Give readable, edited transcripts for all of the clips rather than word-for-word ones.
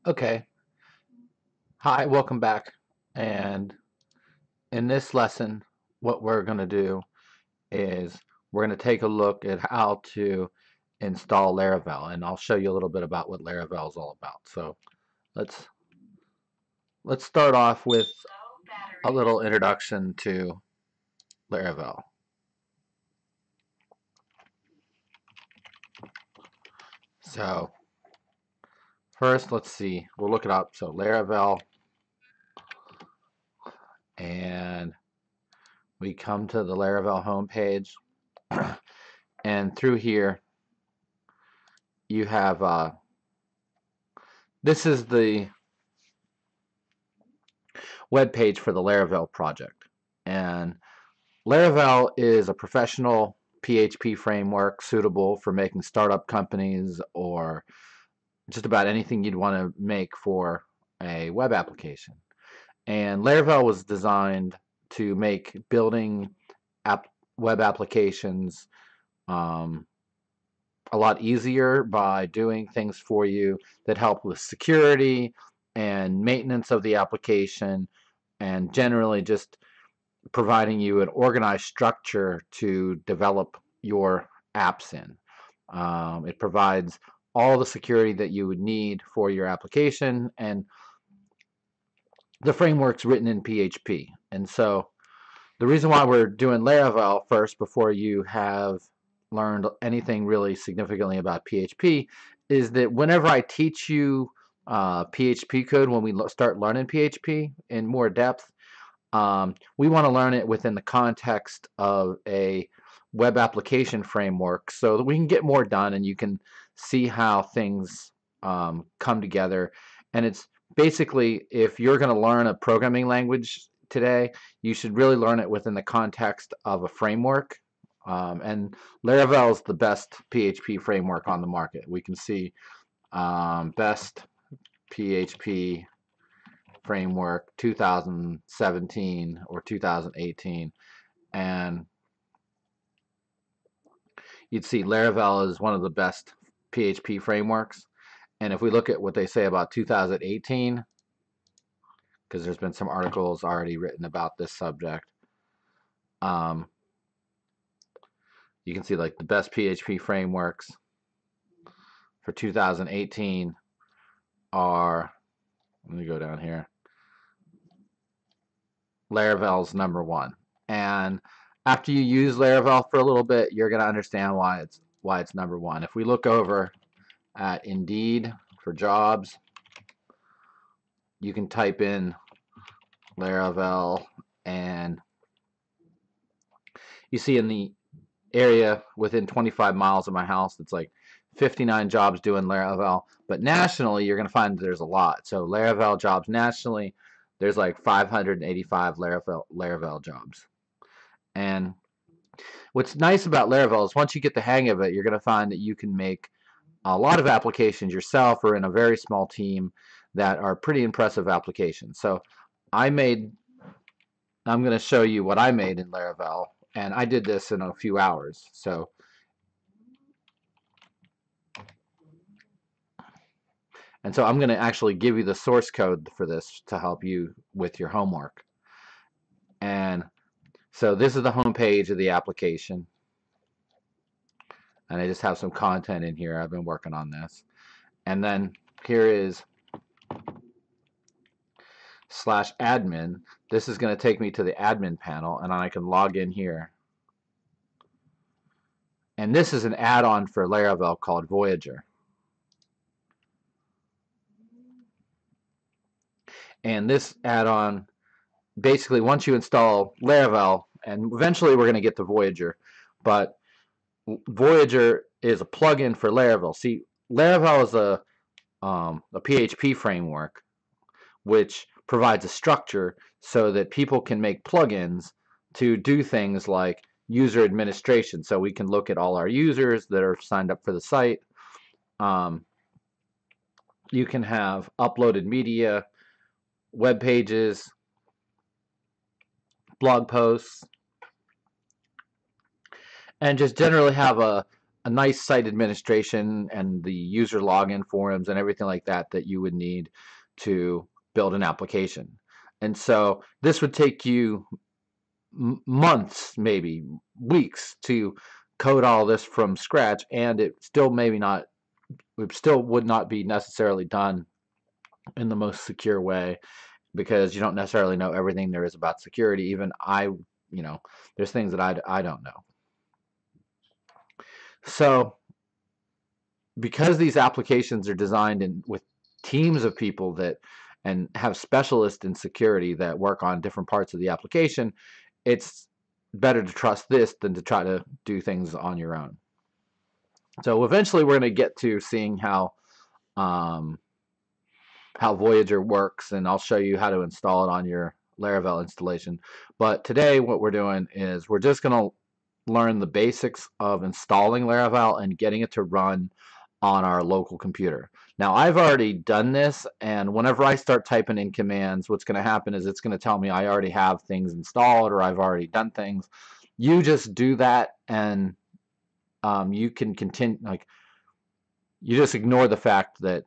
Okay. Hi, welcome back. And in this lesson, what we're going to do is we're going to take a look at how to install Laravel, and I'll show you a little bit about what Laravel is all about. So let's let's start off with a little introduction to Laravel. So first, let's see. We'll look it up. So Laravel, and we come to the Laravel homepage, and through here you have this is the web page for the Laravel project. And Laravel is a professional PHP framework suitable for making startup companies or just about anything you'd want to make for a web application. And Laravel was designed to make building web applications um, a lot easier by doing things for you that help with security and maintenance of the application, and generally just providing you an organized structure to develop your apps in. It provides all the security that you would need for your application, and the framework's written in PHP. And so the reason why we're doing Laravel first before you have learned anything really significantly about PHP is that whenever I teach you PHP code, when we start learning PHP in more depth, we want to learn it within the context of a web application framework so that we can get more done and you can see how things come together. And it's basically, if you're going to learn a programming language today, you should really learn it within the context of a framework. And Laravel is the best PHP framework on the market. We can see best PHP framework 2017 or 2018, and you'd see Laravel is one of the best PHP frameworks. And if we look at what they say about 2018, because there's been some articles already written about this subject, um, you can see like the best PHP frameworks for 2018 are, let me go down here, Laravel's #1. And after you use Laravel for a little bit, you're going to understand why it's #1. If we look over at Indeed for jobs, you can type in Laravel, and you see in the area within 25 miles of my house, it's like 59 jobs doing Laravel. But nationally, you're going to find there's a lot. So Laravel jobs nationally, there's like 585 Laravel jobs. And what's nice about Laravel is once you get the hang of it, you're going to find that you can make a lot of applications yourself or in a very small team that are pretty impressive applications. So I made, I'm going to show you what I made in Laravel, and I did this in a few hours. So I'm going to actually give you the source code for this to help you with your homework. And so this is the home page of the application. And I just have some content in here. I've been working on this. And then here is /admin. This is going to take me to the admin panel, and I can log in here. And this is an add-on for Laravel called Voyager. And this add-on, basically, once you install Laravel, and eventually we're going to get to Voyager, but Voyager is a plugin for Laravel. See, Laravel is a PHP framework which provides a structure so that people can make plugins to do things like user administration. So we can look at all our users that are signed up for the site. You can have uploaded media, web pages, blog posts, and just generally have a nice site administration and the user login forms and everything like that that you would need to build an application. And so this would take you months, maybe weeks, to code all this from scratch, and it still would not be necessarily done in the most secure way, because you don't necessarily know everything there is about security. Even there's things that I don't know. So because these applications are designed with teams of people that and have specialists in security that work on different parts of the application, it's better to trust this than to try to do things on your own. So eventually we're going to get to seeing um, how Voyager works, and I'll show you how to install it on your Laravel installation. But today what we're doing is we're just going to learn the basics of installing Laravel and getting it to run on our local computer. Now, I've already done this, and whenever I start typing in commands, what's going to happen is it's going to tell me I already have things installed or I've already done things. You just do that, and you can continue. Like, you just ignore the fact that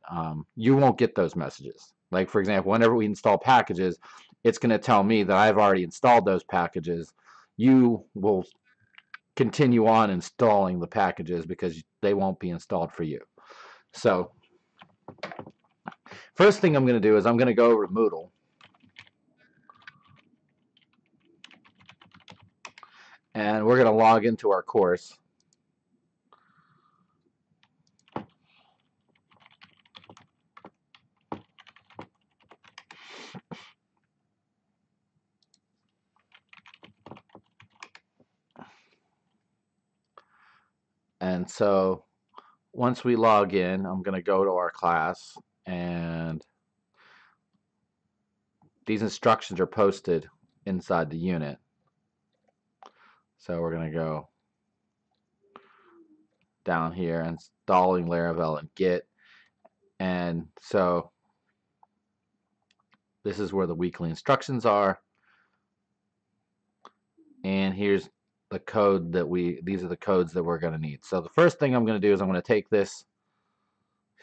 you won't get those messages. Like, for example, whenever we install packages, it's going to tell me that I've already installed those packages. You will continue on installing the packages because they won't be installed for you. So first thing I'm going to do is I'm going to go over to Moodle. And we're going to log into our course. And so once we log in, I'm going to go to our class, and these instructions are posted inside the unit. So we're going to go down here, installing Laravel and Git. And so this is where the weekly instructions are. And here's the code these are the codes that we're going to need. So the first thing I'm going to do is I'm going to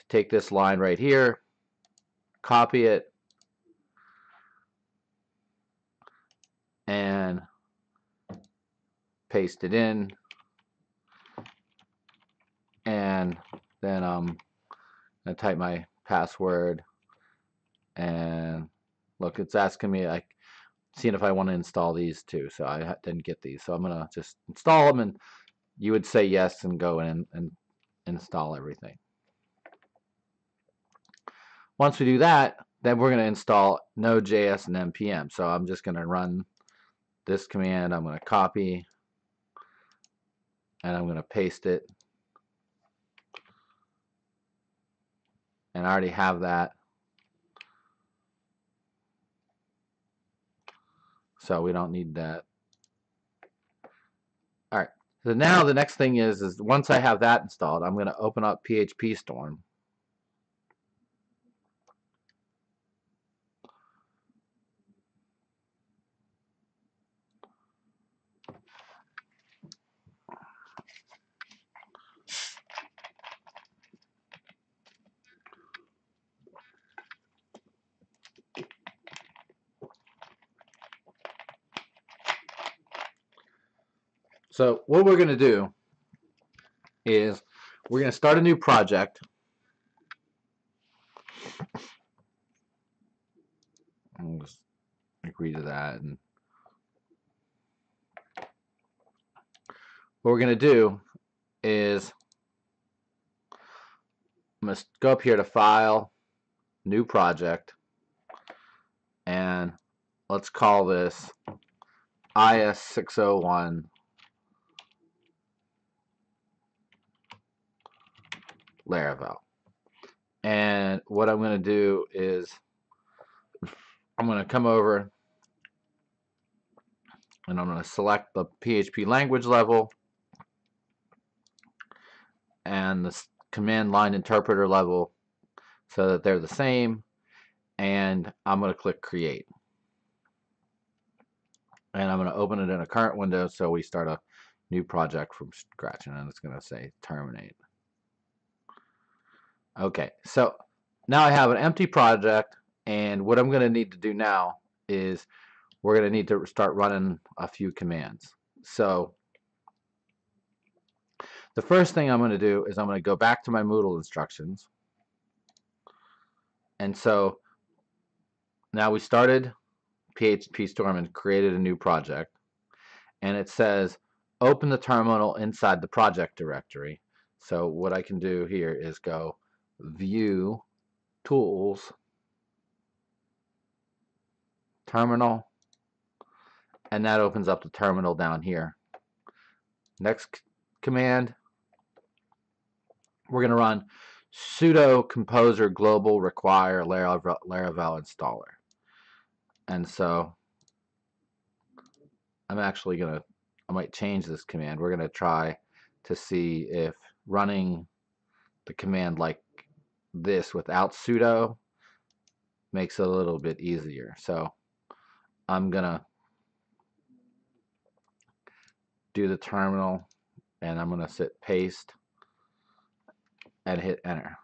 take this line right here, copy it, and paste it in, and then I'm going to type my password, and look, it's asking me, like, seeing if I want to install these too. So I didn't get these, so I'm going to just install them, and you would say yes and go in and install everything. Once we do that, then we're going to install Node.js and npm. So I'm just going to run this command. I'm going to copy, and I'm going to paste it. And I already have that, so we don't need that. All right. So now the next thing is once I have that installed, I'm going to open up PHPStorm. So what we're going to do is we're going to start a new project. I'll just agree to that. And what we're going to do is I'm going to go up here to File, New Project, and let's call this IS601 Laravel. And what I'm going to do is I'm going to come over and I'm going to select the PHP language level and the command line interpreter level so that they're the same, and I'm going to click Create. And I'm going to open it in a current window so we start a new project from scratch, and then it's going to say terminate. Okay, so now I have an empty project, and what I'm going to need to do now is we're going to need to start running a few commands. So the first thing I'm going to do is I'm going to go back to my Moodle instructions. And so now we started PHPStorm and created a new project. And it says open the terminal inside the project directory. So what I can do here is go View, Tools, Terminal, and that opens up the terminal down here. Next command, we're going to run sudo composer global require Laravel installer. And so I'm actually going to, I might change this command. We're going to try to see if running the command like this without sudo makes it a little bit easier. So I'm going to do the terminal, and I'm going to hit paste and hit enter.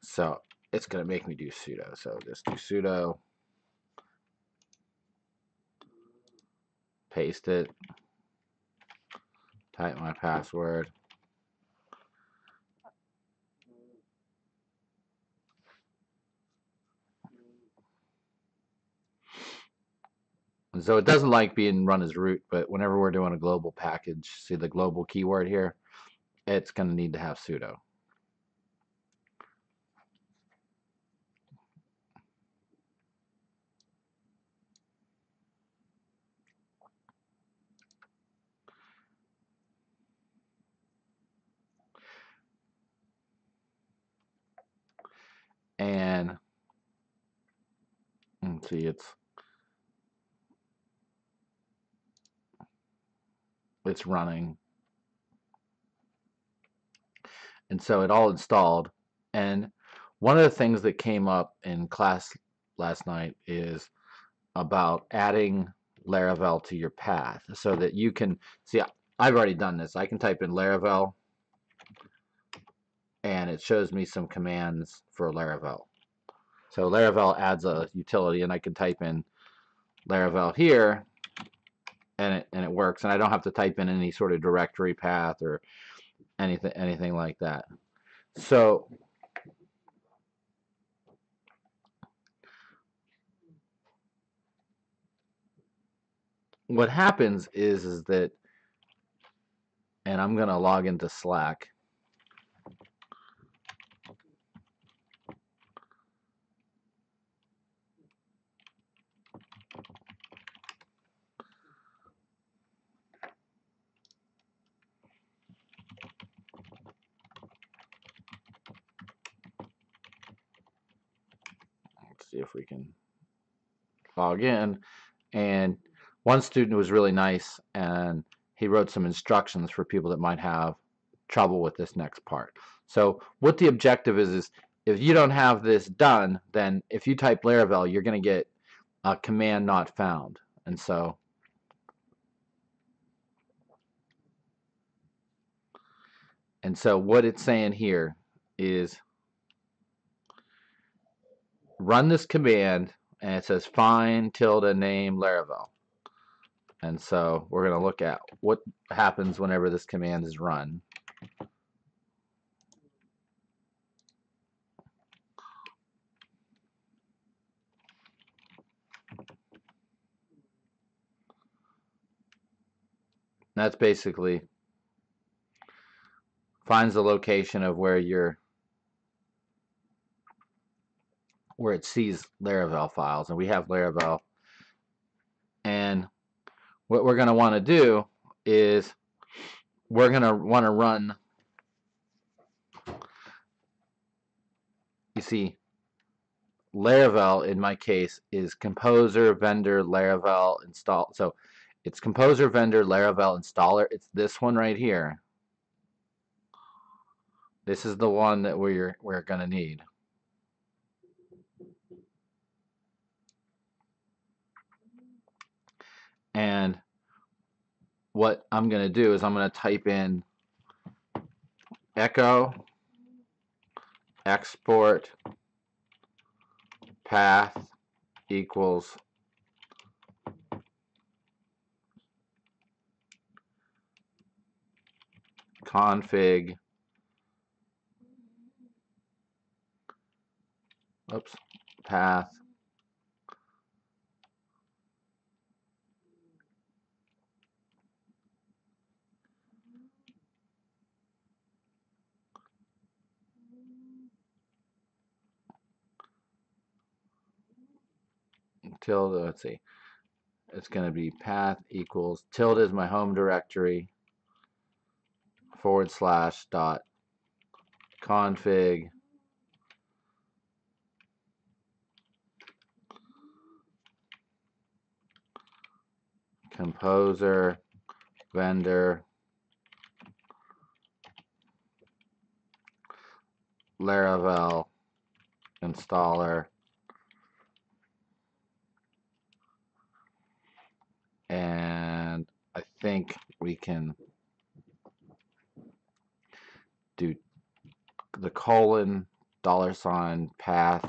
So it's going to make me do sudo. So just do sudo, paste it, type my password. And so it doesn't like being run as root, but whenever we're doing a global package, see the global keyword here, it's going to need to have sudo. And see, it's running. And so it all installed. And one of the things that came up in class last night is about adding Laravel to your path so that you can see. I've already done this. I can type in Laravel and it shows me some commands for Laravel. So Laravel adds a utility, and I can type in Laravel here, and it works, and I don't have to type in any sort of directory path or anything like that. So what happens is that, and I'm going to log into Slack. Let's see if we can log in. And one student was really nice, and he wrote some instructions for people that might have trouble with this next part. So what the objective is if you don't have this done, then if you type Laravel, you're going to get a command not found. And so what it's saying here is run this command, and it says find tilde name Laravel. And so we're going to look at what happens whenever this command is run. That's basically finds the location of where it sees Laravel files, and we have Laravel. And what we're going to want to do is we're going to want to run, you see, Laravel in my case is composer vendor Laravel install. So it's composer vendor Laravel installer. It's this one right here. This is the one that we're going to need. And what I'm going to do is I'm going to type in echo export path equals config, oops, path tilde, let's see, it's going to be path equals tilde is my home directory / dot config composer vendor Laravel installer, and I think we can do the colon $ path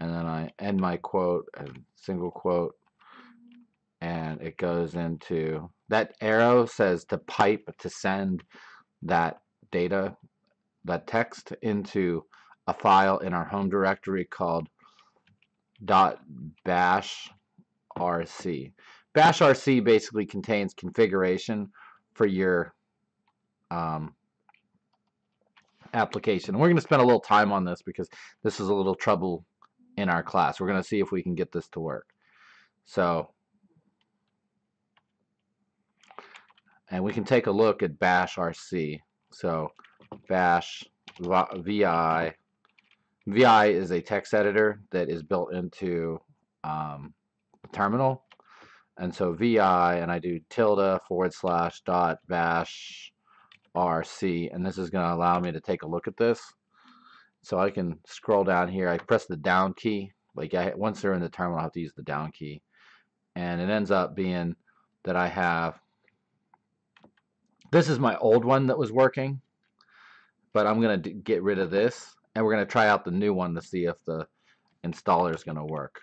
and then I end my quote and single quote, and it goes into that arrow says to pipe to send that data, that text, into a file in our home directory called .bash rc. Bash rc basically contains configuration for your application. And we're going to spend a little time on this because this is a little trouble in our class. We're going to see if we can get this to work. So, and we can take a look at bash rc. So bash vi is a text editor that is built into the terminal. And so vi, and I do tilde / dot bash rc, and this is going to allow me to take a look at this. So I can scroll down here. I press the down key. Like once they're in the terminal, I have to use the down key. And it ends up being that I have, this is my old one that was working, but I'm going to get rid of this. And we're going to try out the new one to see if the installer is going to work.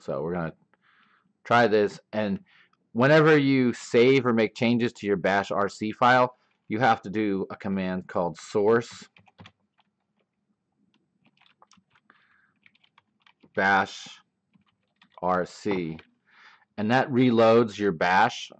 So we're going to try this. And whenever you save or make changes to your bash rc file, you have to do a command called source bash rc, and that reloads your bash.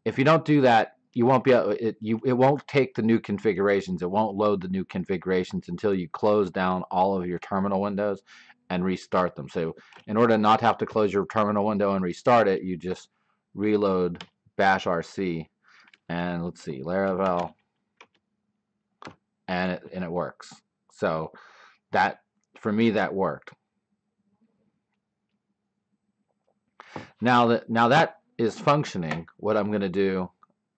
If you don't do that, you won't be able, it won't take the new configurations. It won't load the new configurations until you close down all of your terminal windows and restart them. So in order not to have to close your terminal window and restart it, you just reload bash rc, and let's see, Laravel, and it works. So that, for me, that worked. Now that is functioning, what I'm going to do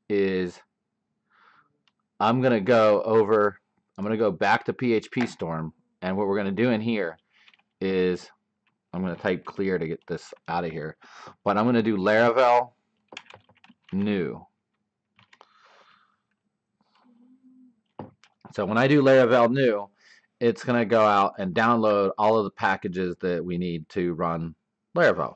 is I'm going to go back to PHPStorm, and what we're going to do in here is I'm going to type clear to get this out of here, but I'm going to do Laravel new. So when I do Laravel new, it's going to go out and download all of the packages that we need to run Laravel.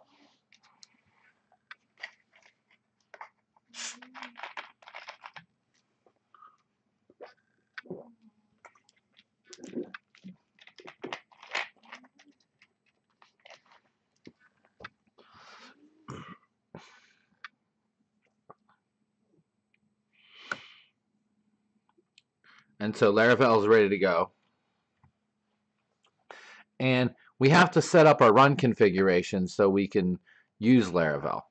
And so Laravel is ready to go. And we have to set up our run configuration so we can use Laravel.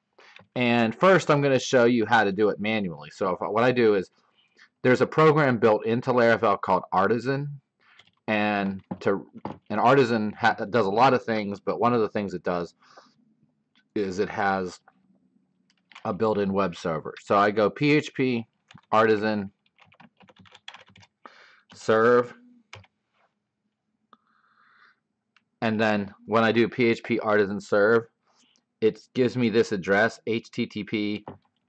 And first I'm going to show you how to do it manually. So what I do is, there's a program built into Laravel called Artisan, and Artisan does a lot of things, but one of the things it does is it has a built-in web server. So I go PHP artisan serve, and then when I do PHP artisan serve, it gives me this address, http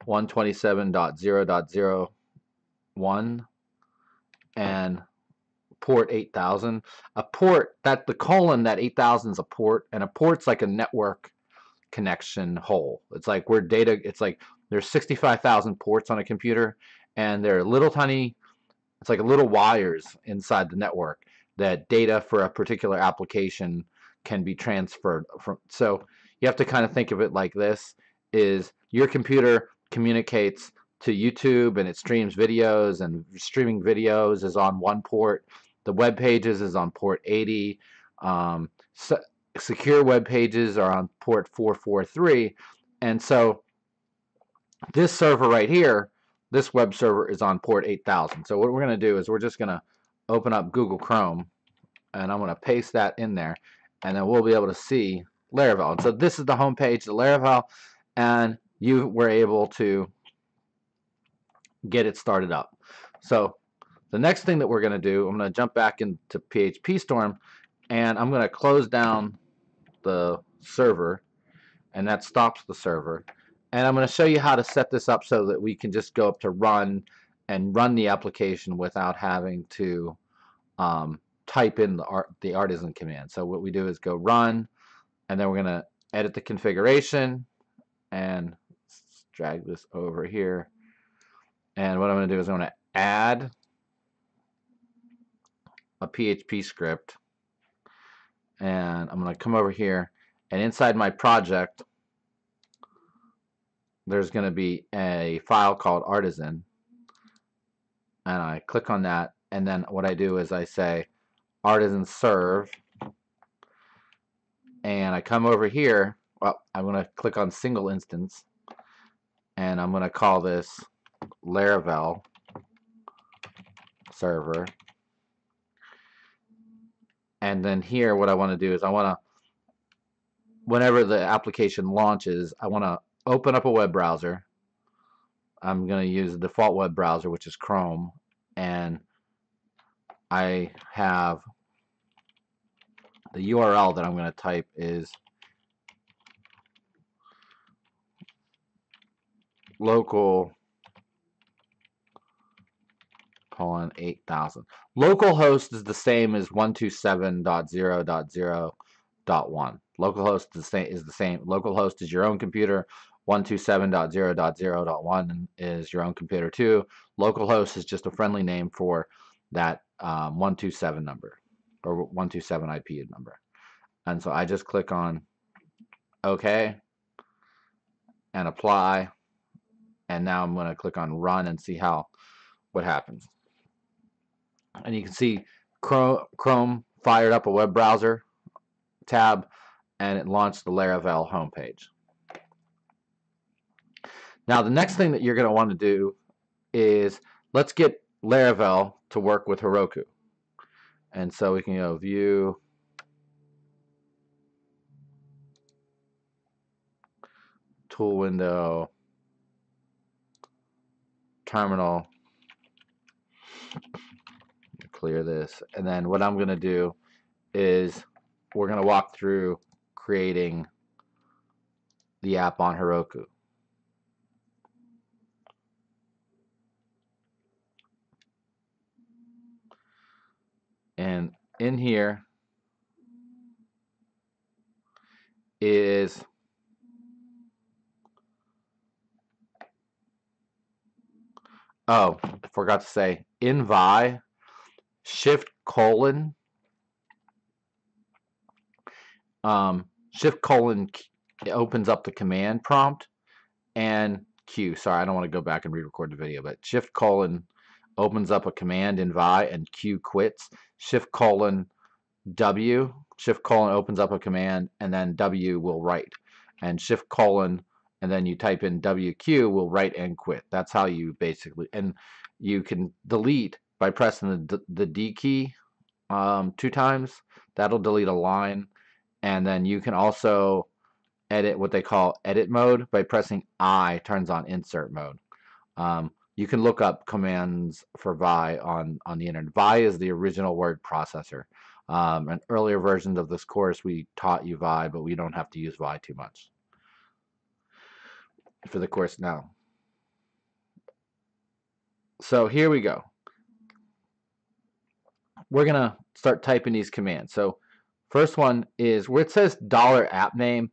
127.0.0.1 and port 8000. A port, that the colon, that 8000 is a port, and a port's like a network connection hole. It's like where data, it's like there's 65,000 ports on a computer, and they're little tiny, it's like little wires inside the network that data for a particular application can be transferred from. So you have to kind of think of it like this: is your computer communicates to YouTube and it streams videos, and streaming videos is on one port. The web pages is on port 80. So secure web pages are on port 443, and so this server right here, this web server is on port 8000. So what we're going to do is we're just going to open up Google Chrome, and I'm going to paste that in there, and then we'll be able to see Laravel. And so this is the home page of Laravel, and you were able to get it started up. So the next thing that we're going to do, I'm going to jump back into PHPStorm, and I'm going to close down the server, and that stops the server. And I'm going to show you how to set this up so that we can just go up to run and run the application without having to type in the artisan command. So what we do is go run, and then we're going to edit the configuration and drag this over here. And what I'm going to do is I'm going to add a PHP script, and I'm going to come over here, and inside my project there's going to be a file called artisan, and I click on that, and then what I do is I say artisan serve, and I come over here. Well, I'm going to click on single instance, and I'm going to call this Laravel server. And then here what I want to do is I want to, whenever the application launches, I want to open up a web browser. I'm going to use the default web browser, which is Chrome, and I have the URL that I'm going to type is local colon 8000. Localhost is the same as 127.0.0.1. Localhost is the same. Localhost is your own computer. 127.0.0.1 is your own computer too. Localhost is just a friendly name for that 127 number, or 127 IP number. And so I just click on OK and apply, and now I'm going to click on run and see what happens. And you can see Chrome fired up a web browser tab, and it launched the Laravel homepage. Now the next thing that you're going to want to do is let's get Laravel to work with Heroku. And so we can go view, tool window, terminal, clear this, and then what I'm going to do is we're going to walk through creating the app on Heroku. And in here is I forgot to say envi shift colon it opens up the command prompt, and Q, sorry, I don't want to go back and re-record the video, but shift colon opens up a command envi, and Q quits. Shift colon W, shift colon opens up a command, and then W will write, and shift colon and then you type in WQ will write and quit. That's how you basically, and you can delete by pressing the D key 2 times. That'll delete a line, and then you can also edit, what they call edit mode. By pressing I turns on insert mode. You can look up commands for Vi on the internet. Vi is the original word processor. In earlier versions of this course, we taught you Vi, but we don't have to use Vi too much for the course now. So here we go. We're going to start typing these commands. So first one is where it says $app name.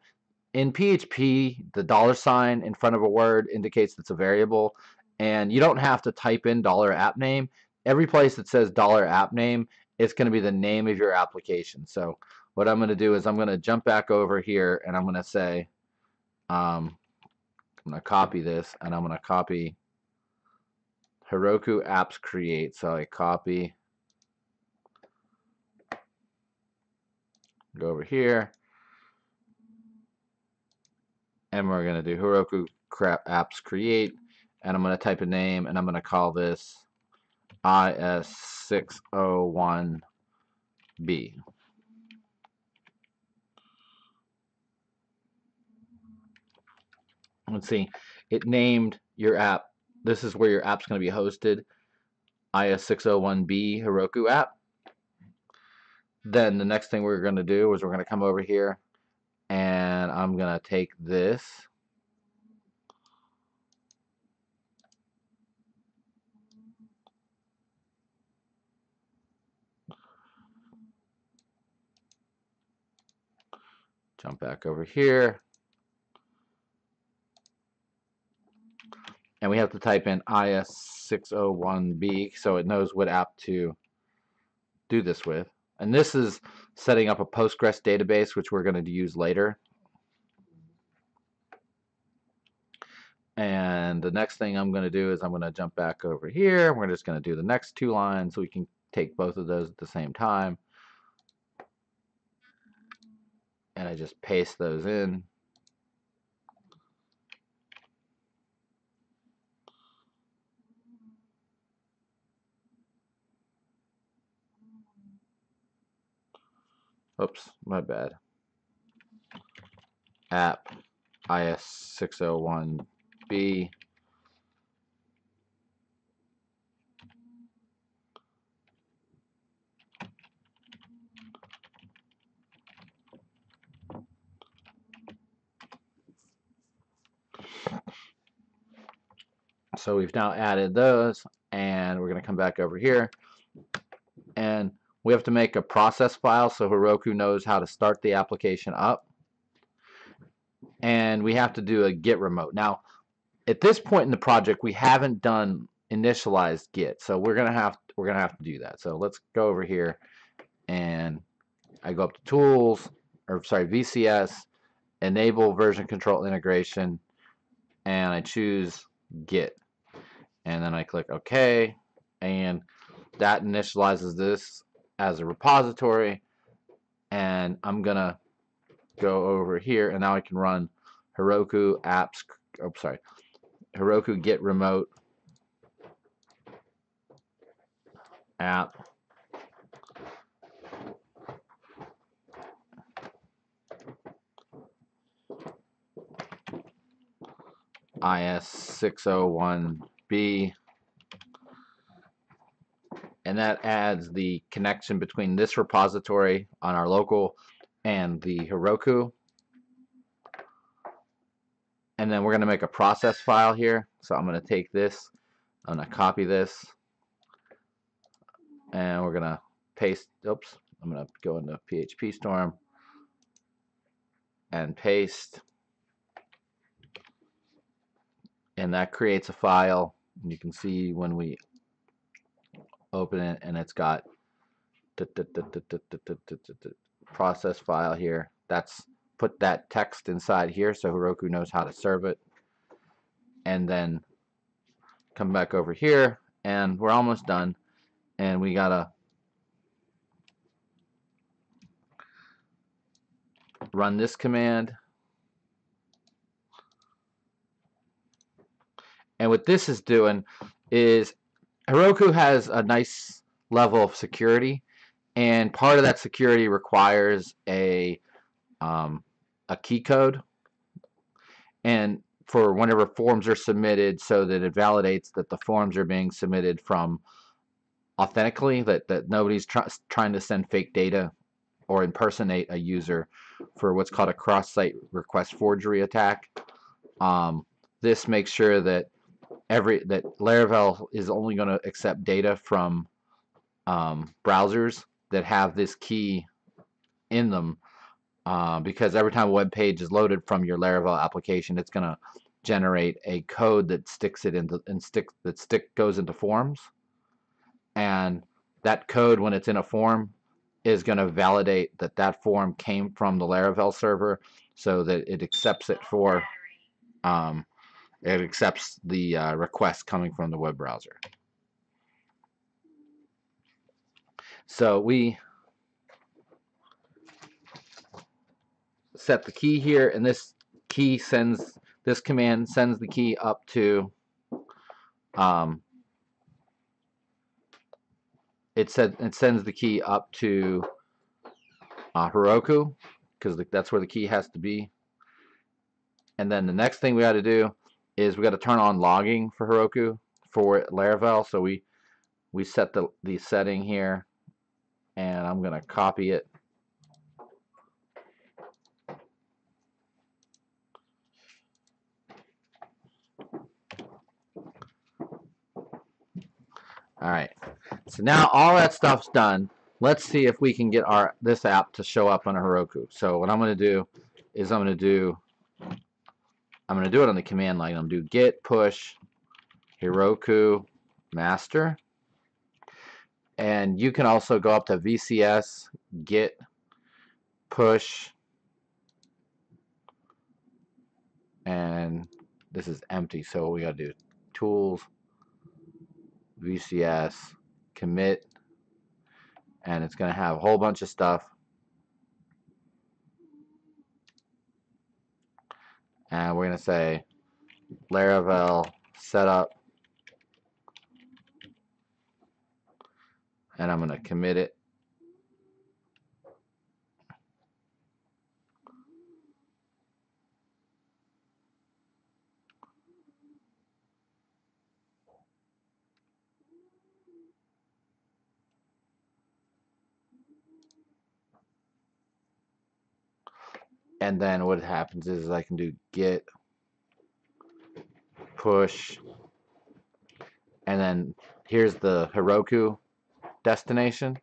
In PHP, the $ in front of a word indicates it's a variable, and you don't have to type in $app name. Every place that says $app name, it's going to be the name of your application. So what I'm going to do is I'm going to jump back over here, and I'm going to say, I'm going to copy this, and I'm going to copy Heroku apps create. So I copy, go over here, and we're going to do Heroku apps create, and I'm going to type a name, and I'm going to call this IS601B. Let's see, it named your app. This is where your app's going to be hosted, IS601B Heroku app. Then the next thing we're going to do is we're going to come over here, and I'm going to take this, jump back over here, and we have to type in IS601B so it knows what app to do this with. And this is setting up a Postgres database, which we're going to use later. And the next thing I'm going to do is I'm going to jump back over here. We're just going to do the next two lines so we can take both of those at the same time. And I just paste those in. Oops, my bad. App IS601B. So we've now added those, and we're going to come back over here, and we have to make a process file so Heroku knows how to start the application up. And we have to do a git remote. Now, at this point in the project, we haven't done initialized git, so we're gonna have to do that. So let's go over here, and I go up to Tools, or sorry, VCS, Enable Version Control Integration, and I choose Git, and then I click OK, and that initializes this as a repository, and I'm gonna go over here, and now I can run Heroku apps. Oh, sorry, Heroku git remote app IS601B, and that adds the connection between this repository on our local and the Heroku. And then we're going to make a process file here. So I'm going to take this, I'm going to copy this, and we're going to paste, oops, I'm going to go into PHPStorm and paste. And that creates a file. And you can see when we open it, and it's got process file here. That's put that text inside here so Heroku knows how to serve it. And then come back over here, and we're almost done. And we gotta run this command. And what this is doing is Heroku has a nice level of security, and part of that security requires a key code. and for whenever forms are submitted, so that it validates that the forms are being submitted from authentically, that nobody's trying to send fake data or impersonate a user for what's called a cross-site request forgery attack. This makes sure that Laravel is only going to accept data from browsers that have this key in them, because every time a web page is loaded from your Laravel application, it's going to generate a code that goes into forms, and that code, when it's in a form, is going to validate that that form came from the Laravel server, so that it accepts it for it accepts the request coming from the web browser. So we set the key here, and this command sends the key up to it sends the key up to Heroku, because that's where the key has to be. And then the next thing we got to do is we got to turn on logging for Heroku for Laravel. So we set the setting here, and I'm going to copy it. All right. So now all that stuff's done. Let's see if we can get this app to show up on a Heroku. So what I'm going to do is I'm going to do it on the command line. I'm going to do git push Heroku master. And you can also go up to VCS git push, and this is empty, so what we got to do, tools, VCS, commit, and it's going to have a whole bunch of stuff. And we're going to say Laravel setup, and I'm going to commit it. And then what happens is I can do git push, and then here's the Heroku destination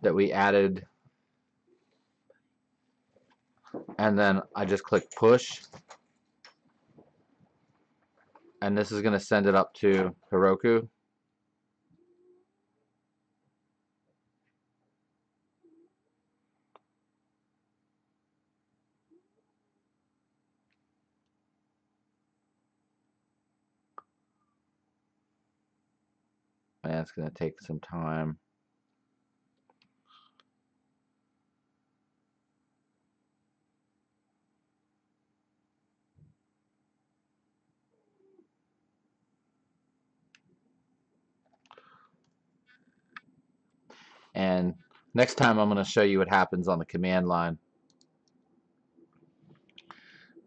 that we added, and then I just click push, and this is going to send it up to Heroku. And it's going to take some time. And next time I'm going to show you what happens on the command line.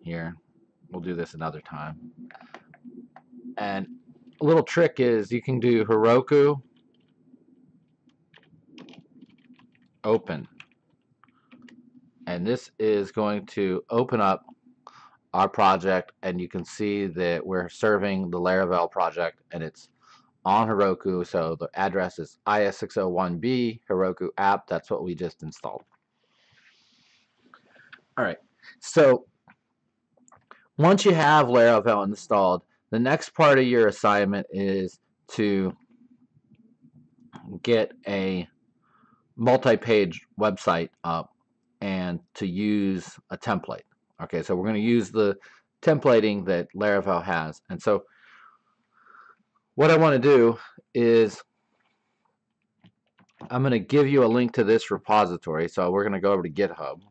Here, we'll do this another time. And a little trick is you can do Heroku open. And this is going to open up our project, and you can see that we're serving the Laravel project, and it's on Heroku. So the address is IS601B Heroku app. That's what we just installed. All right. So once you have Laravel installed, the next part of your assignment is to get a multi-page website up and to use a template. Okay, so we're going to use the templating that Laravel has. And so what I want to do is I'm going to give you a link to this repository. So we're going to go over to GitHub.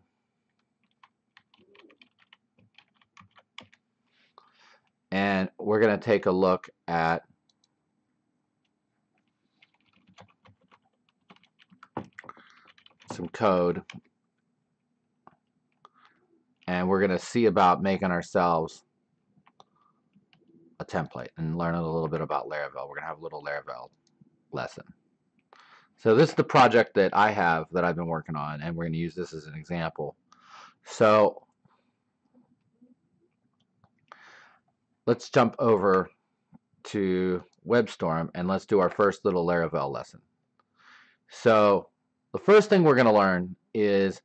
And we're going to take a look at some code. and we're going to see about making ourselves a template and learn a little bit about Laravel. We're going to have a little Laravel lesson. So this is the project that I have that I've been working on, and we're going to use this as an example. So let's jump over to WebStorm and let's do our first little Laravel lesson. So the first thing we're going to learn is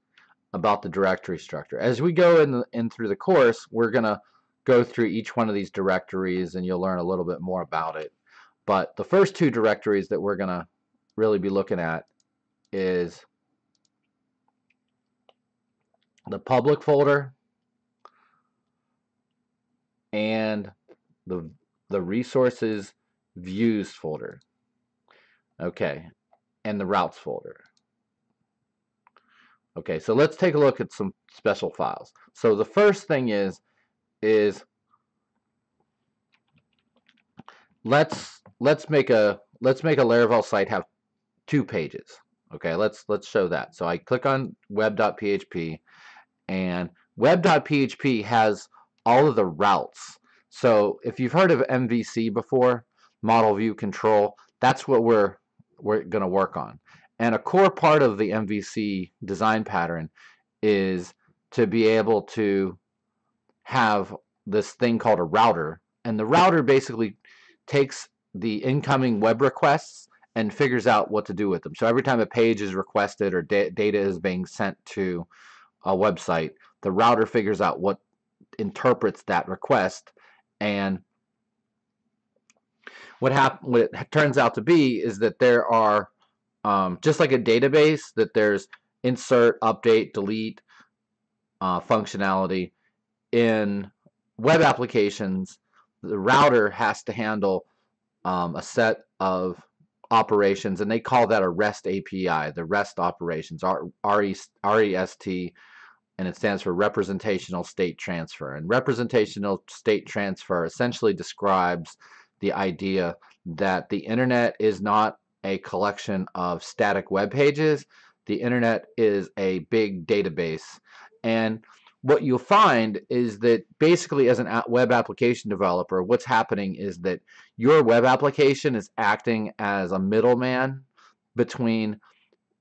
about the directory structure. As we go in through the course, we're going to go through each one of these directories and you'll learn a little bit more about it. But the first two directories that we're going to really be looking at is the public folder and the resources views folder. Okay, and the routes folder. Okay, so let's take a look at some special files. So the first thing is let's make a Laravel site have 2 pages. Okay, let's show that. So I click on web.php, and web.php has all of the routes. So if you've heard of MVC before, model view control, that's what we're going to work on. And a core part of the MVC design pattern is to be able to have this thing called a router, and the router basically takes the incoming web requests and figures out what to do with them. So every time a page is requested or data is being sent to a website, the router figures out what interprets that request, and what it turns out to be is that there are just like a database, that there's insert, update, delete functionality. In web applications, the router has to handle a set of operations, and they call that a REST API, the REST operations, R-E-S-T, and it stands for Representational State Transfer. And Representational State Transfer essentially describes the idea that the internet is not a collection of static web pages. The internet is a big database. And what you'll find is that basically as a web application developer, what's happening is that your web application is acting as a middleman between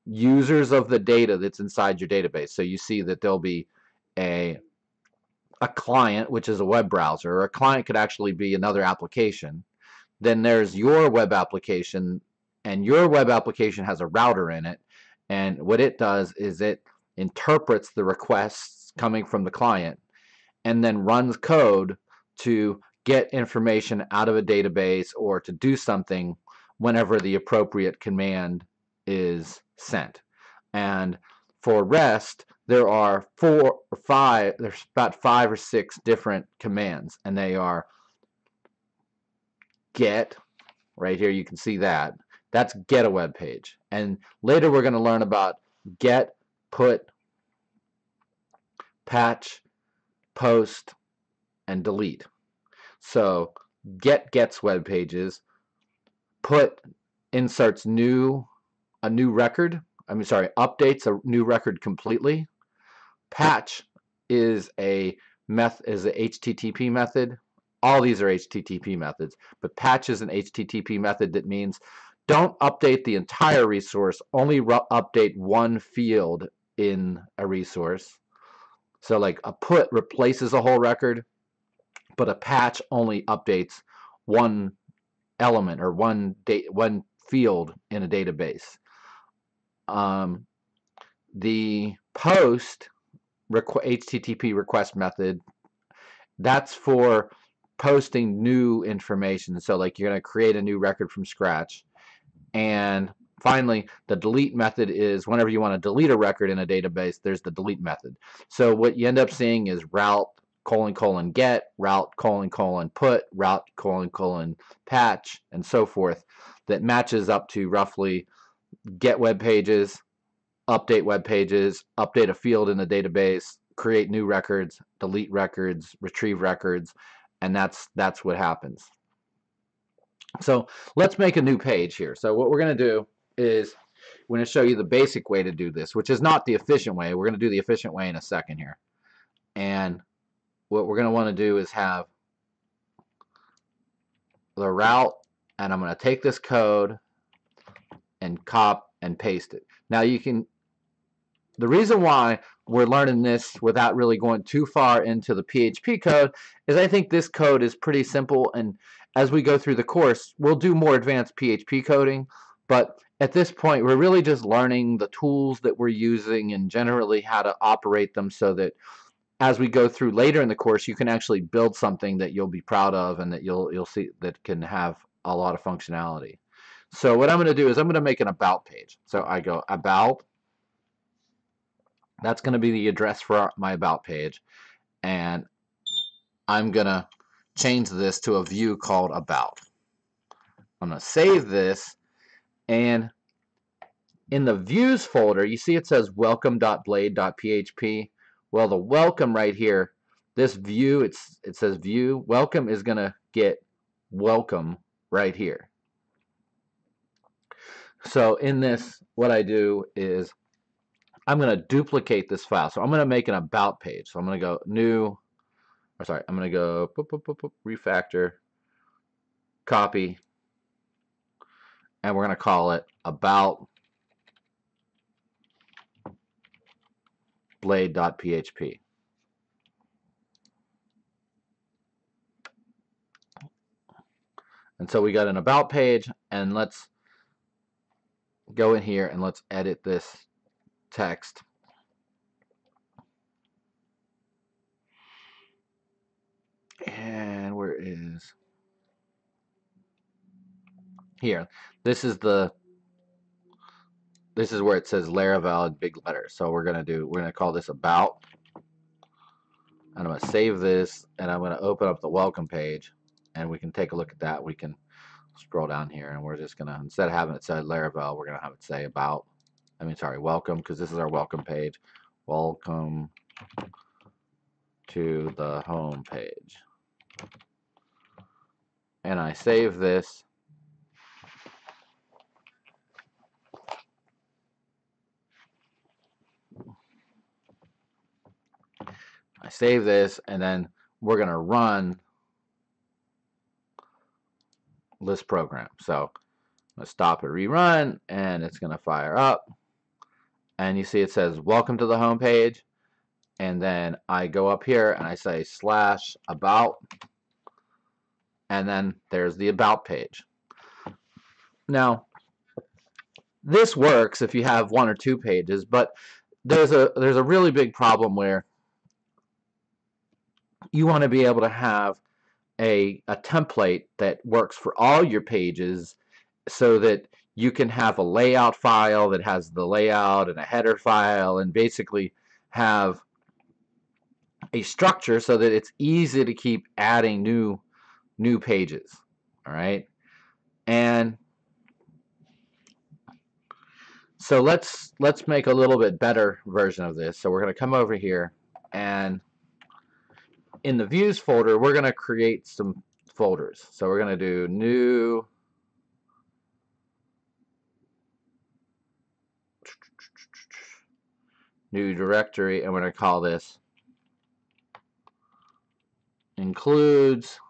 users of the data that's inside your database. So you see that there'll be a client, which is a web browser, or a client could actually be another application. Then there's your web application, and your web application has a router in it, and what it does is it interprets the requests coming from the client and then runs code to get information out of a database or to do something whenever the appropriate command is sent. And for REST, there are there's about 5 or 6 different commands, and they are get, right here you can see that, that's get a web page. And later we're going to learn about get, put, patch, post, and delete. So get gets web pages, put inserts a new record, updates a new record completely. Patch is a HTTP method. All these are HTTP methods, but patch is an HTTP method that means don't update the entire resource, only update one field in a resource. So like a put replaces a whole record, but a patch only updates one element or one field in a database. The post HTTP request method, that's for posting new information. So like you're going to create a new record from scratch. And finally, the delete method is whenever you want to delete a record in a database, there's the delete method. So what you end up seeing is route : get, route : put, route : patch, and so forth, that matches up to roughly get web pages, update web pages, update a field in the database, create new records, delete records, retrieve records, and that's what happens. So let's make a new page here. So what we're going to do is we're going to show you the basic way to do this, which is not the efficient way. We're going to do the efficient way in a second here. And what we're going to want to do is have the route, and I'm going to take this code and copy and paste it. Now you can, the reason why we're learning this without really going too far into the PHP code is I think this code is pretty simple, and as we go through the course, we'll do more advanced PHP coding, but at this point, we're really just learning the tools that we're using and generally how to operate them so that as we go through later in the course, you can actually build something that you'll be proud of and that you'll see that can have a lot of functionality. So what I'm going to do is I'm going to make an about page. So I go about. That's going to be the address for my about page. And I'm going to change this to a view called about. I'm going to save this. And in the views folder, you see it says welcome.blade.php. Well, the welcome right here, this view, it says view. Welcome is going to get welcome right here. So in this, what I do is I'm going to duplicate this file. So I'm going to make an about page. So I'm going to go new, or sorry, I'm going to go refactor, copy, and we're going to call it about blade.php. And so we got an about page, and let's go in here and let's edit this text. And where is here? This is where it says Laravel in big letters. So we're gonna call this about. And I'm gonna save this, and I'm gonna open up the welcome page, and we can take a look at that. We can scroll down here, and we're just gonna, instead of having it say Laravel, we're gonna have it say about. Welcome, because this is our welcome page. Welcome to the home page. And I save this. I save this, and then we're going to run this program. So let's stop and rerun, and it's going to fire up. And you see it says welcome to the home page. And then I go up here and I say /about, and then there's the about page. Now, this works if you have one or two pages, but there's a really big problem where you want to be able to have a template that works for all your pages so that you can have a layout file that has the layout and a header file, and basically have a structure so that it's easy to keep adding new pages. All right, and so let's make a little bit better version of this. So we're going to come over here, and in the views folder, we're going to create some folders. So we're going to do new directory, and we're going to call this includes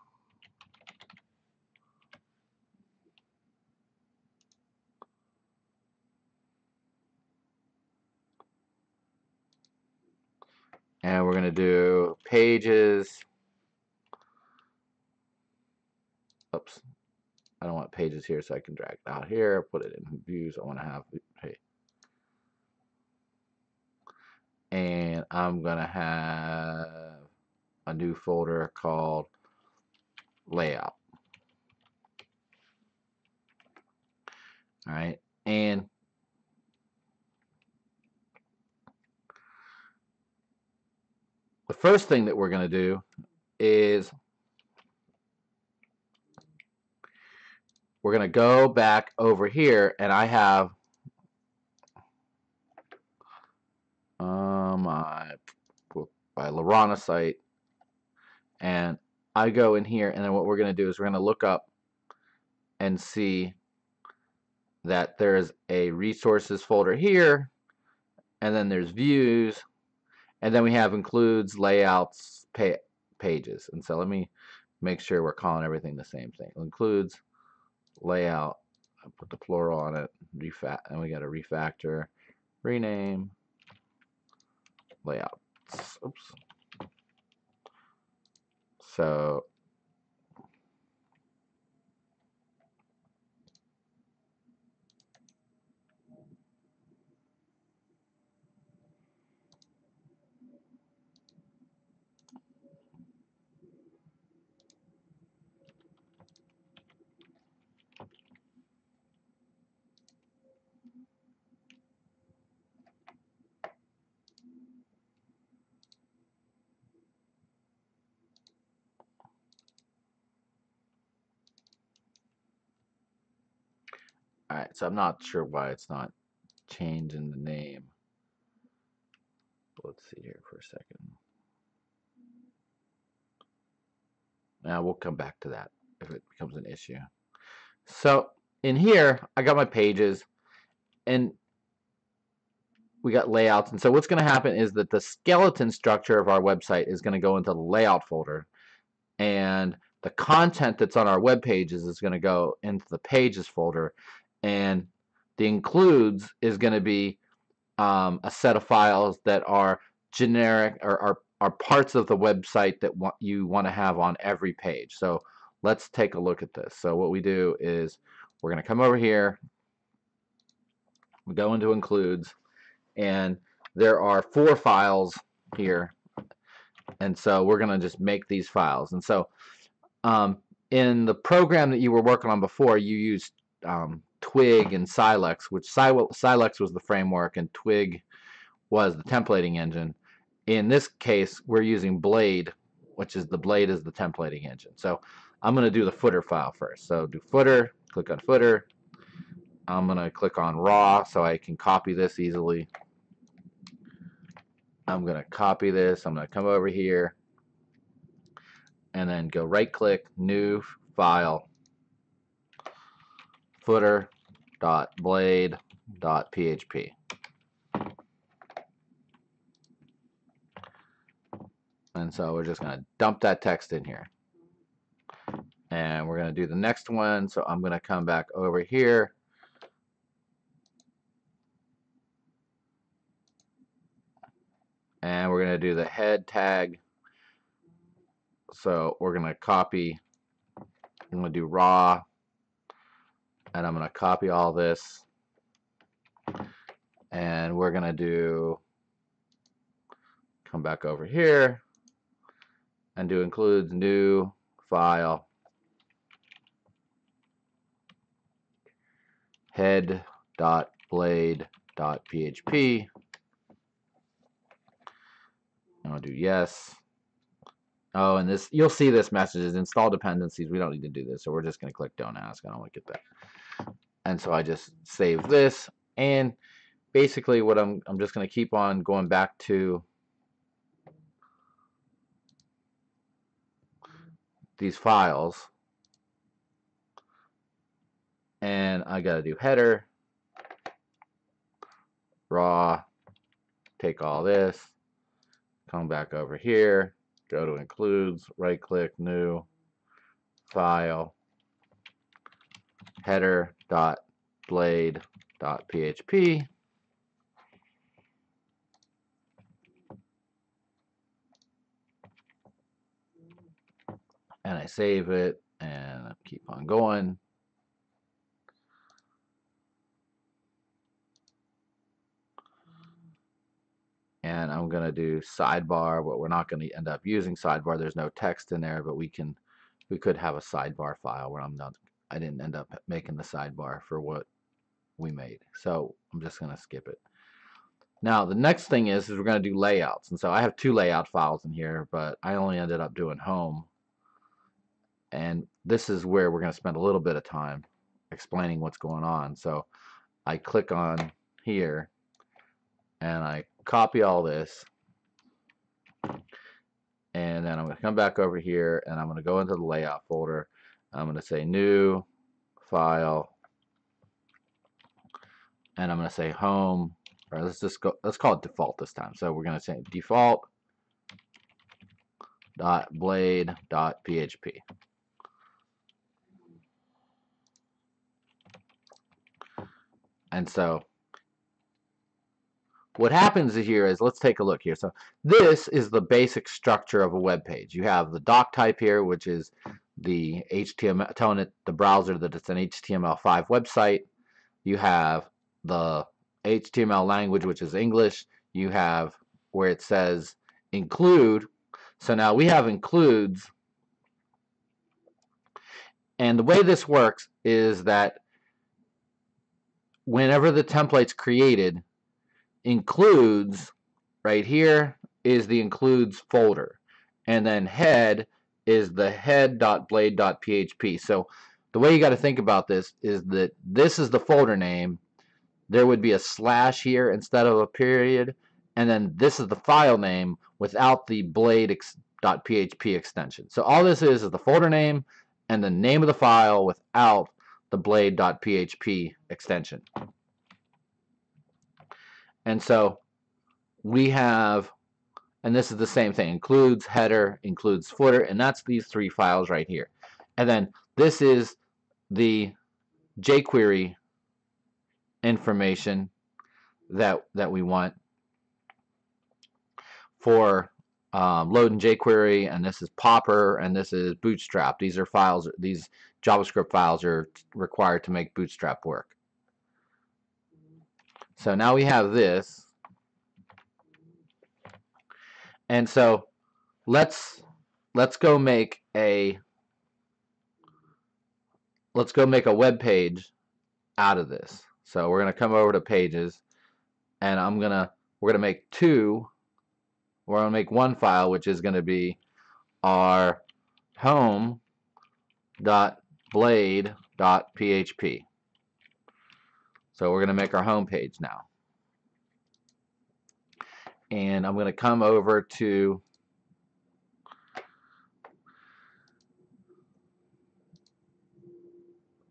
and we're going to do pages. Oops, I don't want pages here, so I can drag it out here, put it in views. I want to have, hey, and I'm going to have a new folder called layout. All right, and the first thing that we're going to do is we're going to go back over here, and I have my Laravel site, and I go in here, and then what we're going to do is we're going to look up and see that there's a resources folder here, and then there's views, And then we have includes, layouts, pages. And so let me make sure we're calling everything the same thing. Includes, layout, I put the plural on it, and we got a refactor, rename, layouts. Oops. So all right, so I'm not sure why it's not changing the name. Let's see here for a second. Now we'll come back to that if it becomes an issue. So in here, I got my pages and we got layouts. And so what's going to happen is that the skeleton structure of our website is going to go into the layout folder, and the content that's on our web pages is going to go into the pages folder, and the includes is going to be a set of files that are generic or are parts of the website that you want to have on every page. So let's take a look at this. So what we do is we're going to come over here, we go into includes, and there are 4 files here, and so we're going to just make these files. And so in the program that you were working on before, you used Twig and Silex, which Silex was the framework and Twig was the templating engine. In this case, we're using Blade, which is the templating engine. So I'm going to do the footer file first. So do footer, click on footer. I'm going to click on raw so I can copy this easily. I'm going to copy this. I'm going to come over here and then go right click, new file, footer.blade.php. And so we're just going to dump that text in here. And we're going to do the next one. So I'm going to come back over here. And we're going to do the head tag. So we're going to copy. I'm going to do raw. And I'm going to copy all this. And we're going to come back over here and do includes new file, head.blade.php. I'm going to do yes. Oh, and this, you'll see this message is install dependencies. We don't need to do this, so we're just going to click don't ask. I don't want to get that. And so I just save this, and basically what I'm just going to keep on going back to these files, and I got to do header, raw, take all this, come back over here, go to includes, right click, new file, header.blade.php. And I save it and keep on going. And I'm going to do sidebar, but we're not going to end up using sidebar. There's no text in there, but we could have a sidebar file where I didn't end up making the sidebar for what we made. So I'm just going to skip it. Now the next thing is we're going to do layouts. And so I have 2 layout files in here, but I only ended up doing home. And this is where we're going to spend a little bit of time explaining what's going on. So I click on here and I copy all this, and then I'm going to come back over here and I'm going to go into the layout folder. I'm going to say new file, and I'm going to say home Or let's call it default this time. So we're going to say default.blade.php. And so what happens here is, let's take a look here. So this is the basic structure of a web page. You have the doc type here, which is the HTML, telling it, the browser, that it's an HTML5 website. You have the HTML language, which is English. You have where it says include. So now we have includes. And the way this works is that whenever the template's created, includes right here is the includes folder, and then head is the head.blade.php. So the way you got to think about this is that this is the folder name. There would be a slash here instead of a period, and then this is the file name without the blade.php extension. So all this is the folder name and the name of the file without the blade.php extension. And so we have, and this is the same thing, includes header, includes footer, and that's these three files right here. And then this is the jQuery information that we want for loading jQuery, and this is Popper, and this is Bootstrap. These are files, these JavaScript files are required to make Bootstrap work. So now we have this. And so let's go make a web page out of this. So we're going to come over to pages, and we're going to make two. We're going to make one file, which is going to be our home.blade.php. So we're going to make our home page now. And I'm going to come over to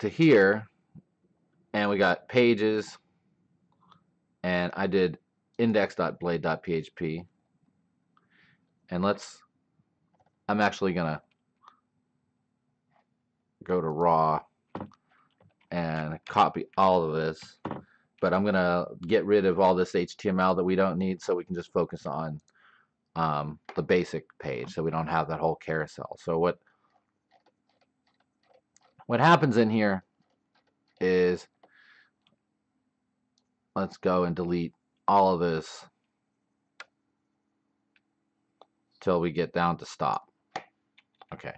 here, and we got pages, and I did index.blade.php. And I'm actually going to go to raw and copy all of this, but I'm going to get rid of all this HTML that we don't need, so we can just focus on the basic page, so we don't have that whole carousel. So what happens in here is, let's go and delete all of this till we get down to stop. Okay,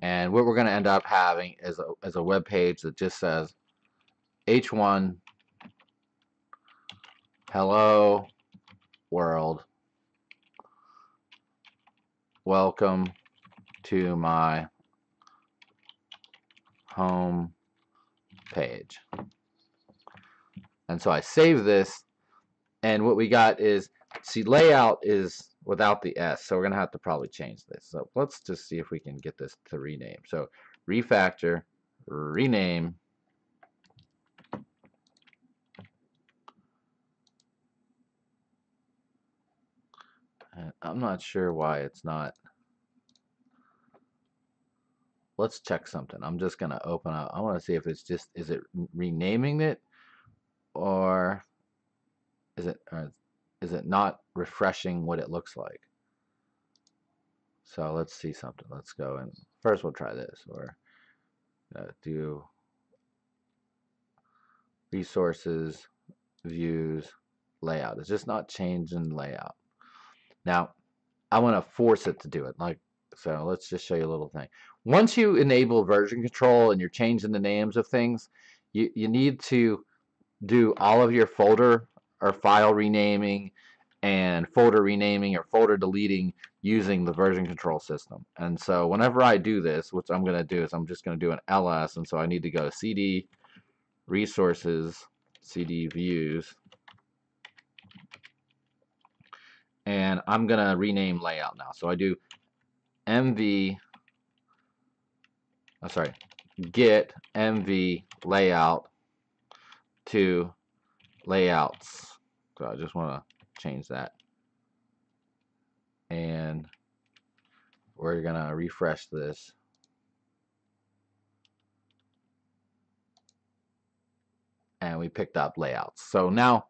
and what we're going to end up having is a web page that just says h1 hello world, welcome to my home page. And so I save this, and what we got is, see, layout is without the S, so we're gonna have to probably change this. So let's just see if we can get this to rename. So refactor, rename, and I'm not sure why it's not. Let's check something. I'm just gonna open up. I want to see if it's just, is it renaming it, or is it not refreshing what it looks like? So let's see something. Let's go, and first we'll try this, or do resources, views, layout. It's just not changing layout. Now I want to force it to do it. So let's just show you a little thing. Once you enable version control and you're changing the names of things, you need to do all of your folder or file renaming and folder renaming or folder deleting using the version control system. And so whenever I do this, what I'm going to do is I'm just going to do an ls, and so I need to go cd resources, cd views, and I'm going to rename layout now. So I do get mv layout to layouts. So I just want to change that. And we're going to refresh this. And we picked up layouts. So now,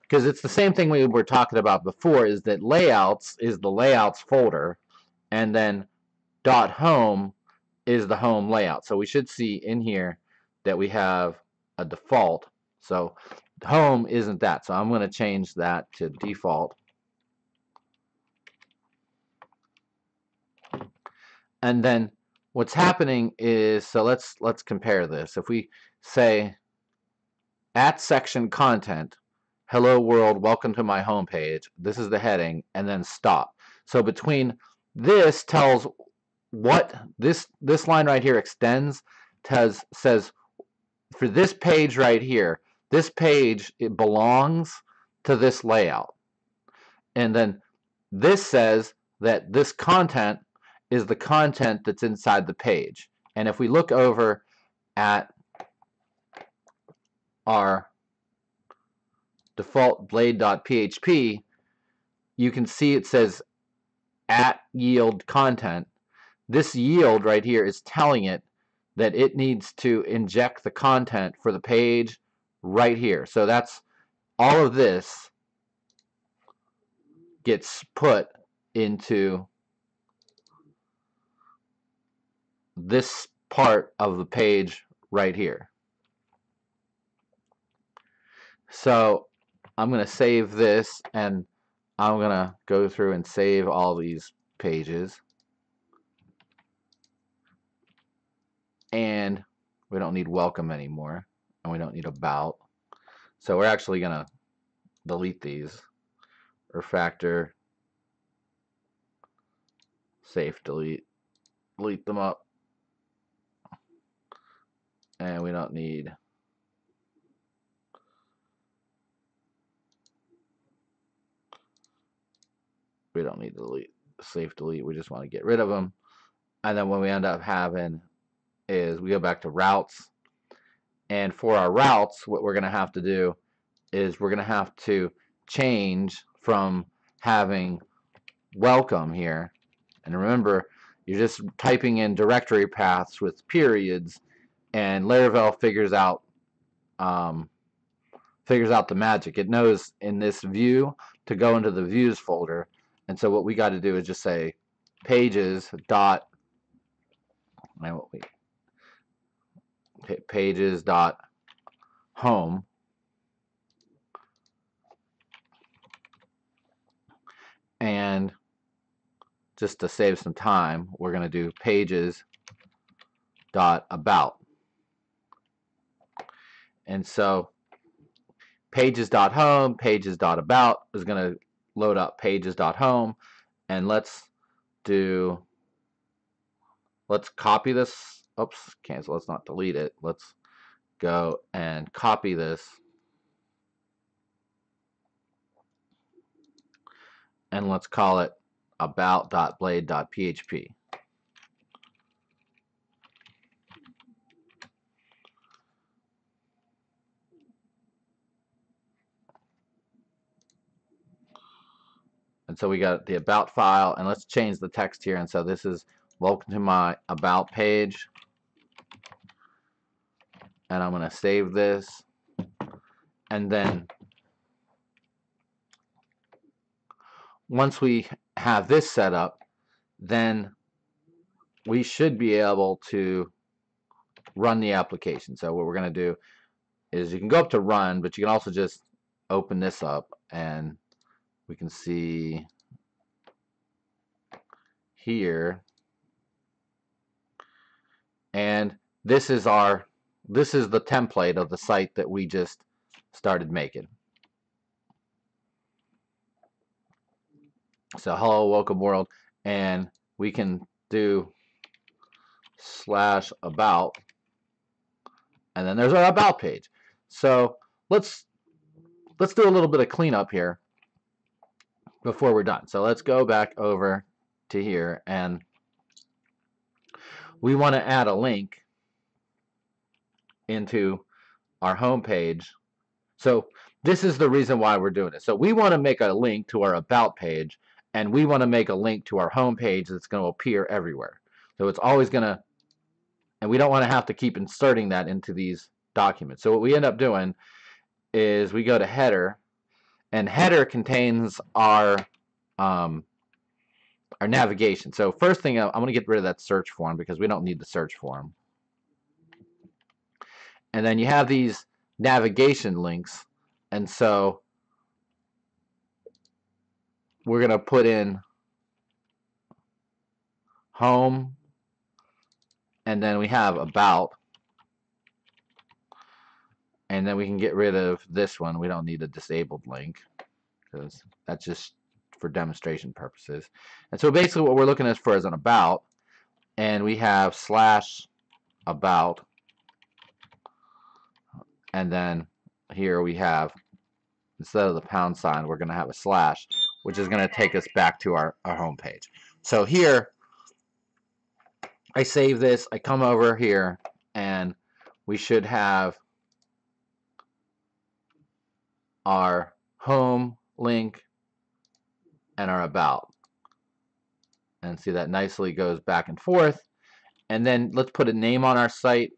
because it's the same thing we were talking about before, is that layouts is the layouts folder, and then .home is the home layout. So we should see in here that we have a default. So home isn't that. So I'm going to change that to default. And then what's happening is, so let's compare this. If we say at section content, hello world, welcome to my homepage. This is the heading, and then stop. So between this tells what this line right here extends, says for this page right here, this page, it belongs to this layout. And then this says that this content is the content that's inside the page. And if we look over at our default blade.php, you can see it says at yield content. This yield right here is telling it that it needs to inject the content for the page right here. So that's all of this gets put into this part of the page right here. So I'm going to save this, and I'm going to go through and save all these pages. And we don't need welcome anymore, and we don't need about. So we're actually going to delete these. Refactor, safe, delete them up. And we don't need to delete, safe delete. We just want to get rid of them. And then what we end up having is we go back to routes. And for our routes, what we're going to have to do is we're going to have to change from having welcome here. And remember, you're just typing in directory paths with periods, and Laravel figures out the magic. It knows in this view to go into the views folder. And so what we got to do is just say pages dot home, and just to save some time, we're going to do pages dot about. And so pages dot home, pages dot about is going to load up pages dot home, and let's copy this. Oops, cancel. Let's not delete it. Let's go and copy this, and let's call it about.blade.php. And so we got the about file, and let's change the text here. And so this is welcome to my about page. And I'm going to save this. And then once we have this set up, then we should be able to run the application. So what we're going to do is you can go up to run, but you can also just open this up, and we can see here. And this is the template of the site that we just started making. So hello, welcome world, and we can do /about, and then there's our about page. So let's do a little bit of cleanup here before we're done. So let's go back over to here, and we want to add a link into our home page. So this is the reason why we're doing it. So we want to make a link to our about page, and we want to make a link to our home page that's going to appear everywhere. So it's always going to, and we don't want to have to keep inserting that into these documents. So what we end up doing is we go to header, and header contains our navigation. So first thing, I'm going to get rid of that search form because we don't need the search form. And then you have these navigation links, and so we're going to put in home, and then we have about, and then we can get rid of this one. We don't need a disabled link because that's just for demonstration purposes. And so basically what we're looking at for is an about, and we have slash about, and then here we have, instead of the pound sign, we're going to have a slash, which is going to take us back to our home page. So here I save this, I come over here, and we should have our home link and our about. And see, that nicely goes back and forth. And then let's put a name on our site.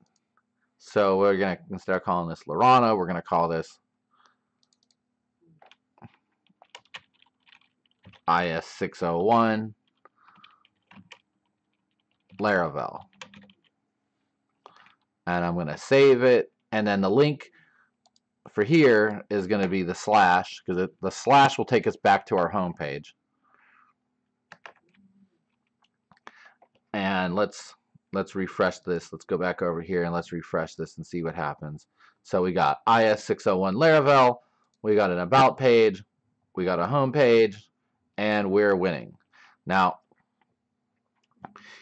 So we're going to, instead of calling this Lorana, we're going to call this IS601 Laravel. And I'm going to save it. And then the link for here is going to be the slash, because the slash will take us back to our home page. And let's refresh this. Let's go back over here and let's refresh this and see what happens. So we got IS601 Laravel, we got an about page, we got a home page, and we're winning. Now,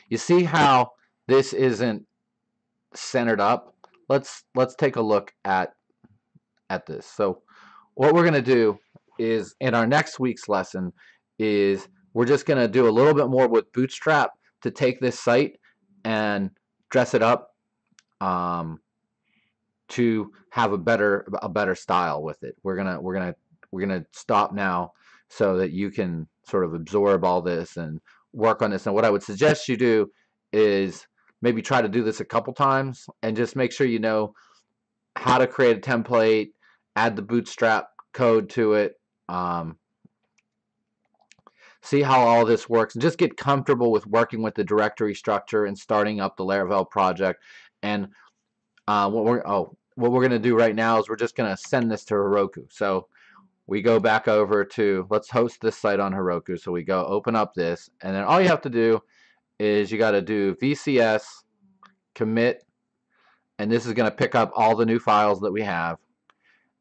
you see how this isn't centered up? Let's take a look at this. So what we're going to do is, in our next week's lesson, is we're just going to do a little bit more with Bootstrap to take this site and dress it up to have a better style with it. We're gonna stop now so that you can sort of absorb all this and work on this. And what I would suggest you do is maybe try to do this a couple times and just make sure you know how to create a template, add the Bootstrap code to it, see how all this works, and just get comfortable with working with the directory structure and starting up the Laravel project. And what we're going to do right now is we're just going to send this to Heroku. So we go back over to, let's host this site on Heroku. So we go open up this, and then all you have to do is you got to do VCS commit, and this is going to pick up all the new files that we have.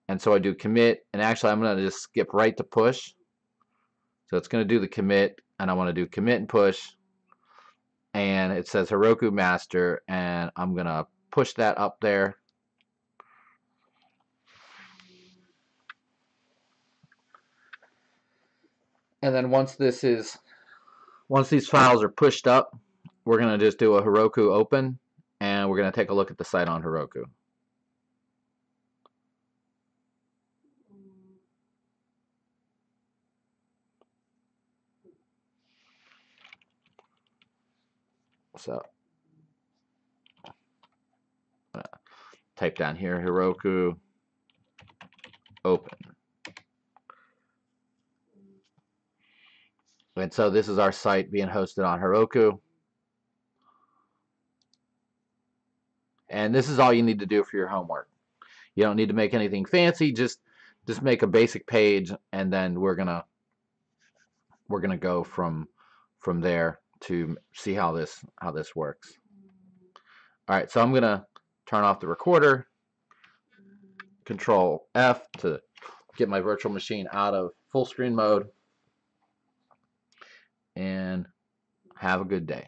And so I do commit, and actually I'm going to just skip right to push. So it's going to do the commit, and I want to do commit and push, and it says Heroku master, and I'm going to push that up there. And then once these files are pushed up, we're going to just do a Heroku open, and we're going to take a look at the site on Heroku. So type down here Heroku open. And so this is our site being hosted on Heroku. And this is all you need to do for your homework. You don't need to make anything fancy, just make a basic page, and then we're gonna go from there to see how this works. All right, so I'm gonna turn off the recorder, Control F to get my virtual machine out of full screen mode, and have a good day.